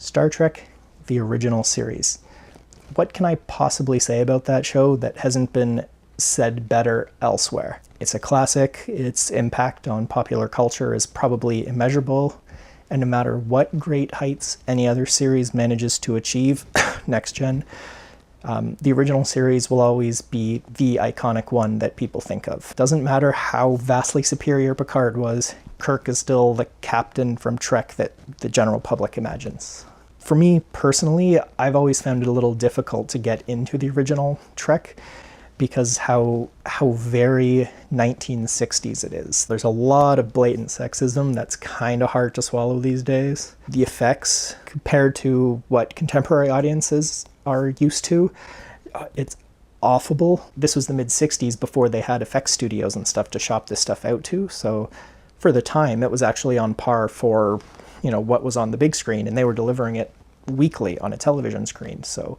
Star Trek, the original series. What can I possibly say about that show that hasn't been said better elsewhere? It's a classic, its impact on popular culture is probably immeasurable, and no matter what great heights any other series manages to achieve, next gen, the original series will always be the iconic one that people think of. Doesn't matter how vastly superior Picard was, Kirk is still the captain from Trek that the general public imagines. For me personally, I've always found it a little difficult to get into the original Trek because how very 1960s it is. There's a lot of blatant sexism that's kind of hard to swallow these days. The effects, compared to what contemporary audiences are used to, it's awful. This was the mid-60s before they had effects studios and stuff to shop this stuff out to, so for the time it was actually on par for, you know, what was on the big screen, and they were delivering it weekly on a television screen. So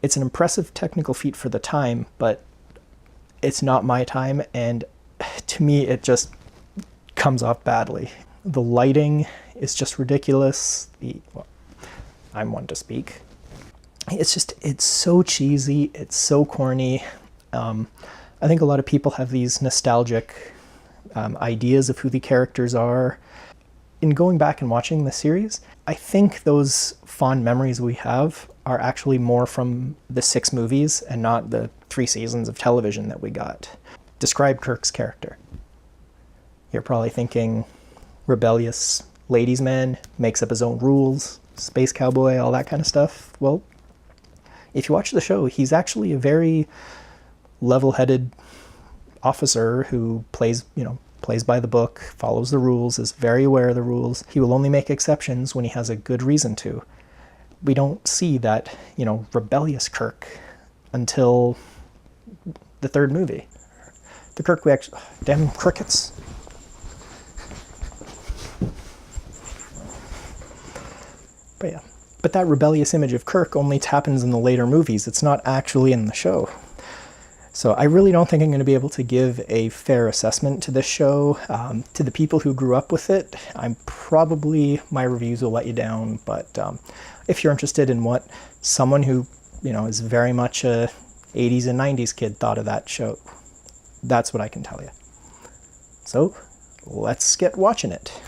it's an impressive technical feat for the time, but it's not my time, and to me it just comes off badly. The lighting is just ridiculous. Well, I'm one to speak. It's so cheesy, it's so corny. I think a lot of people have these nostalgic ideas of who the characters are. In going back and watching the series, I think those fond memories we have are actually more from the 6 movies and not the 3 seasons of television that we got. Describe Kirk's character. You're probably thinking rebellious ladies' man, makes up his own rules, space cowboy, all that kind of stuff. Well, if you watch the show, he's actually a very level-headed officer who plays by the book, follows the rules, is very aware of the rules. He will only make exceptions when he has a good reason to. We don't see that, rebellious Kirk until the 3rd movie. The Kirk we actually... Damn crickets. But yeah. But that rebellious image of Kirk only happens in the later movies. It's not actually in the show. So I really don't think I'm going to be able to give a fair assessment to this show. To the people who grew up with it, my reviews will let you down, but if you're interested in what someone who, is very much a 80s and 90s kid thought of that show, that's what I can tell you. So let's get watching it.